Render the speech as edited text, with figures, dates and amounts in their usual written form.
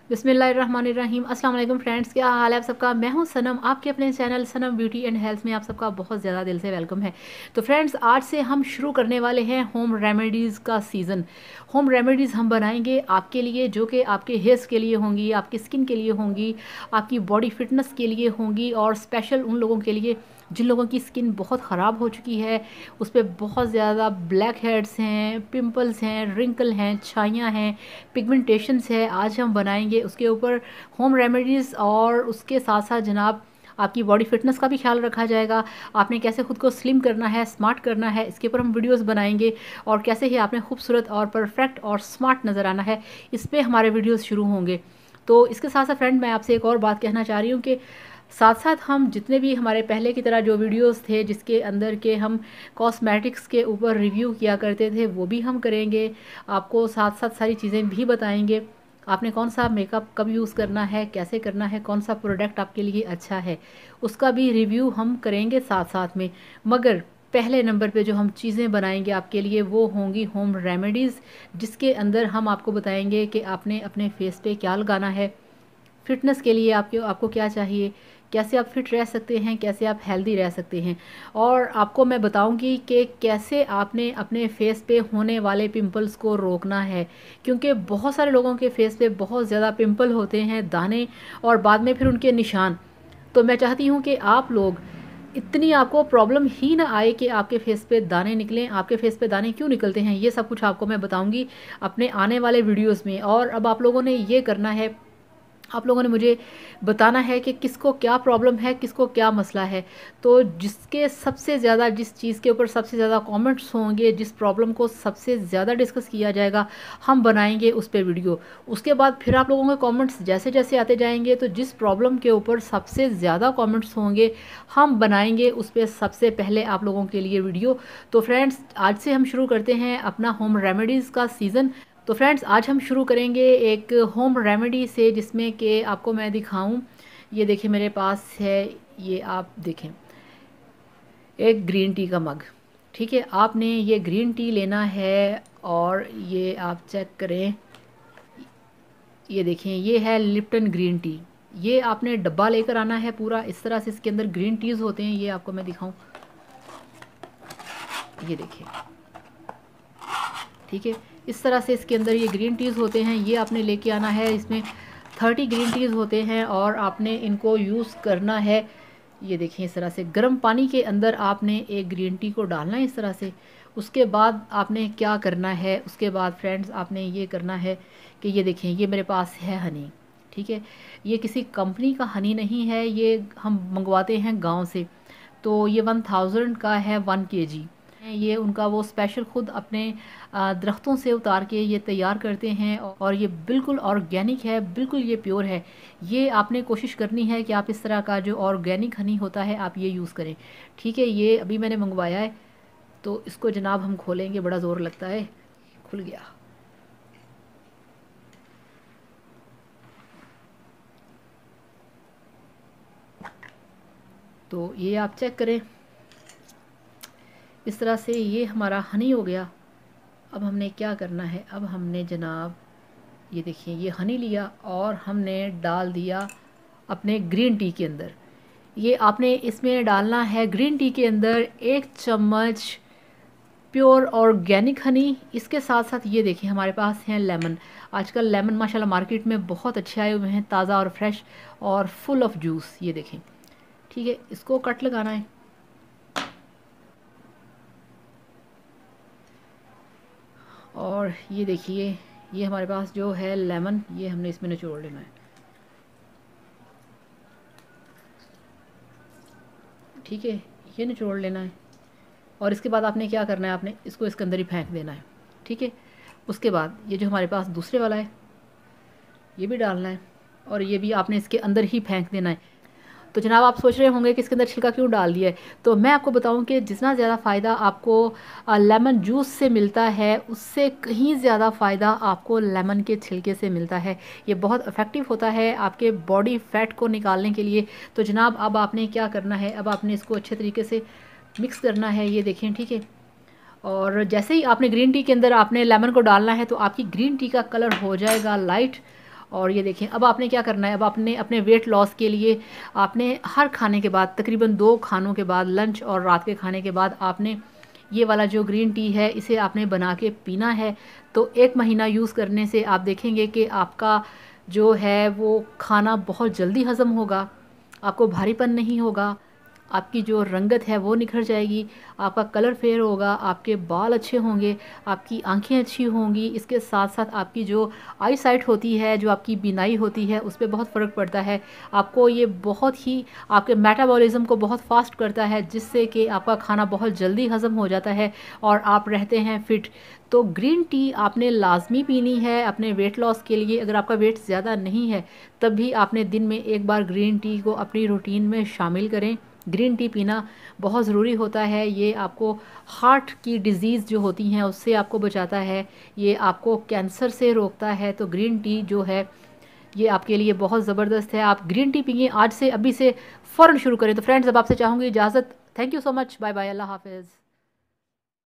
बिस्मिल्लाहिर्रहमानिर्रहीम। अस्सलाम वालेकुम फ्रेंड्स, क्या हाल है आप सबका। मैं हूं सनम, आपके अपने channel Sanam beauty and health में आप सबका बहुत ज़्यादा दिल से वेलकम है। तो फ्रेंड्स, आज से हम शुरू करने वाले हैं होम रेमेडीज़ का सीज़न। होम रेमेडीज़ हम बनाएंगे आपके लिए, जो कि आपके हेयर्स के लिए होंगी, आपकी स्किन के लिए होंगी, आपकी बॉडी फिटनेस के लिए होंगी, और स्पेशल उन लोगों के लिए जिन लोगों की स्किन बहुत ख़राब हो चुकी है, उस पर बहुत ज़्यादा ब्लैक हेड्स हैं, पिंपल्स हैं, रिंकल हैं, छाइयाँ हैं, पिगमेंटेशंस है। आज हम बनाएंगे उसके ऊपर होम रेमेडीज़, और उसके साथ साथ जनाब आपकी बॉडी फिटनेस का भी ख्याल रखा जाएगा। आपने कैसे ख़ुद को स्लिम करना है, स्मार्ट करना है, इसके ऊपर हम वीडियोस बनाएंगे, और कैसे ही आपने खूबसूरत और परफेक्ट और स्मार्ट नज़र आना है, इस पर हमारे वीडियोस शुरू होंगे। तो इसके साथ साथ फ्रेंड, मैं आपसे एक और बात कहना चाह रही हूँ कि साथ साथ हम जितने भी हमारे पहले की तरह जो वीडियोस थे जिसके अंदर के हम कॉस्मेटिक्स के ऊपर रिव्यू किया करते थे, वो भी हम करेंगे। आपको साथ साथ सारी चीज़ें भी बताएंगे, आपने कौन सा मेकअप कब यूज़ करना है, कैसे करना है, कौन सा प्रोडक्ट आपके लिए अच्छा है, उसका भी रिव्यू हम करेंगे साथ साथ में। मगर पहले नंबर पे जो हम चीज़ें बनाएंगे आपके लिए वो होंगी होम रेमेडीज़, जिसके अंदर हम आपको बताएंगे कि आपने अपने फेस पे क्या लगाना है, फिटनेस के लिए आपको क्या चाहिए, कैसे आप फिट रह सकते हैं, कैसे आप हेल्दी रह सकते हैं। और आपको मैं बताऊंगी कि कैसे आपने अपने फेस पे होने वाले पिंपल्स को रोकना है, क्योंकि बहुत सारे लोगों के फेस पे बहुत ज़्यादा पिंपल होते हैं, दाने, और बाद में फिर उनके निशान। तो मैं चाहती हूँ कि आप लोग इतनी आपको प्रॉब्लम ही ना आए कि आपके फेस पे दाने निकलें। आपके फेस पे दाने क्यों निकलते हैं, ये सब कुछ आपको मैं बताऊंगी अपने आने वाले वीडियोस में। और अब आप लोगों ने ये करना है, आप लोगों ने मुझे बताना है कि किसको क्या प्रॉब्लम है, किसको क्या मसला है। तो जिसके सबसे ज़्यादा, जिस चीज़ के ऊपर सबसे ज़्यादा कमेंट्स होंगे, जिस प्रॉब्लम को सबसे ज़्यादा डिस्कस किया जाएगा, हम बनाएंगे उस पर वीडियो। उसके बाद फिर आप लोगों के कमेंट्स जैसे जैसे आते जाएंगे, तो जिस प्रॉब्लम के ऊपर सबसे ज़्यादा कमेंट्स होंगे, हम बनाएंगे उस पर सबसे पहले आप लोगों के लिए वीडियो। तो फ्रेंड्स, आज से हम शुरू करते हैं अपना होम रेमेडीज़ का सीज़न। तो फ्रेंड्स, आज हम शुरू करेंगे एक होम रेमेडी से, जिसमें कि आपको मैं दिखाऊं। ये देखिए मेरे पास है, ये आप देखें, एक ग्रीन टी का मग। ठीक है, आपने ये ग्रीन टी लेना है, और ये आप चेक करें, ये देखें, ये है लिप्टन ग्रीन टी। ये आपने डब्बा लेकर आना है पूरा इस तरह से। इसके अंदर ग्रीन टीज़ होते हैं, ये आपको मैं दिखाऊं, ये देखिए। ठीक है, इस तरह से इसके अंदर ये ग्रीन टीज़ होते हैं, ये आपने लेके आना है। इसमें 30 ग्रीन टीज़ होते हैं, और आपने इनको यूज़ करना है। ये देखें, इस तरह से गर्म पानी के अंदर आपने एक ग्रीन टी को डालना है इस तरह से। उसके बाद आपने क्या करना है, उसके बाद फ्रेंड्स आपने ये करना है कि ये देखें, ये मेरे पास है हनी। ठीक है, ये किसी कंपनी का हनी नहीं है, ये हम मंगवाते हैं गांव से। तो ये 1000 का है 1 kg। ये उनका वो स्पेशल खुद अपने दरख्तों से उतार के ये तैयार करते हैं, और ये बिल्कुल ऑर्गेनिक है, बिल्कुल ये प्योर है। ये आपने कोशिश करनी है कि आप इस तरह का जो ऑर्गेनिक हनी होता है आप ये यूज़ करें। ठीक है, ये अभी मैंने मंगवाया है, तो इसको जनाब हम खोलेंगे, बड़ा ज़ोर लगता है। खुल गया। तो ये आप चेक करें, इस तरह से ये हमारा हनी हो गया। अब हमने क्या करना है, अब हमने जनाब ये देखिए, ये हनी लिया और हमने डाल दिया अपने ग्रीन टी के अंदर। ये आपने इसमें डालना है ग्रीन टी के अंदर 1 चम्मच प्योर ऑर्गेनिक हनी। इसके साथ साथ ये देखिए हमारे पास हैं लेमन। आजकल लेमन माशाल्लाह मार्केट में बहुत अच्छे आए हुए हैं, ताज़ा और फ्रेश और फुल ऑफ जूस। ये देखें, ठीक है, इसको कट लगाना है। और ये देखिए, ये हमारे पास जो है लेमन, ये हमने इसमें निचोड़ लेना है। ठीक है, ये निचोड़ लेना है, और इसके बाद आपने क्या करना है, आपने इसको इसके अंदर ही फेंक देना है। ठीक है, उसके बाद ये जो हमारे पास दूसरे वाला है, ये भी डालना है, और ये भी आपने इसके अंदर ही फेंक देना है। तो जनाब, आप सोच रहे होंगे कि इसके अंदर छिलका क्यों डाल दिया है। तो मैं आपको बताऊं कि जितना ज़्यादा फ़ायदा आपको लेमन जूस से मिलता है, उससे कहीं ज़्यादा फ़ायदा आपको लेमन के छिलके से मिलता है। ये बहुत इफ़ेक्टिव होता है आपके बॉडी फैट को निकालने के लिए। तो जनाब, अब आपने क्या करना है, अब आपने इसको अच्छे तरीके से मिक्स करना है। ये देखें, ठीक है, और जैसे ही आपने ग्रीन टी के अंदर आपने लेमन को डालना है, तो आपकी ग्रीन टी का कलर हो जाएगा लाइट, और ये देखें, अब आपने क्या करना है, अब आपने अपने वेट लॉस के लिए आपने हर खाने के बाद, तकरीबन 2 खानों के बाद, लंच और रात के खाने के बाद, आपने ये वाला जो ग्रीन टी है इसे आपने बना के पीना है। तो 1 महीना यूज़ करने से आप देखेंगे कि आपका जो है वो खाना बहुत जल्दी हज़म होगा, आपको भारीपन नहीं होगा, आपकी जो रंगत है वो निखर जाएगी, आपका कलर फेयर होगा, आपके बाल अच्छे होंगे, आपकी आंखें अच्छी होंगी। इसके साथ साथ आपकी जो आई साइट होती है, जो आपकी बीनाई होती है, उस पर बहुत फ़र्क पड़ता है। आपको ये बहुत ही आपके मेटाबॉलिज्म को बहुत फास्ट करता है, जिससे कि आपका खाना बहुत जल्दी हज़म हो जाता है और आप रहते हैं फ़िट। तो ग्रीन टी आपने लाजमी पीनी है अपने वेट लॉस के लिए। अगर आपका वेट ज़्यादा नहीं है तब भी आपने दिन में एक बार ग्रीन टी को अपनी रूटीन में शामिल करें। ग्रीन टी पीना बहुत ज़रूरी होता है। ये आपको हार्ट की डिज़ीज़ जो होती हैं उससे आपको बचाता है, ये आपको कैंसर से रोकता है। तो ग्रीन टी जो है ये आपके लिए बहुत ज़बरदस्त है। आप ग्रीन टी पिए आज से, अभी से फ़ौरन शुरू करें। तो फ्रेंड्स, अब आपसे चाहूँगी इजाज़त। Thank you so much, bye bye, अल्लाह हाफ़िज़।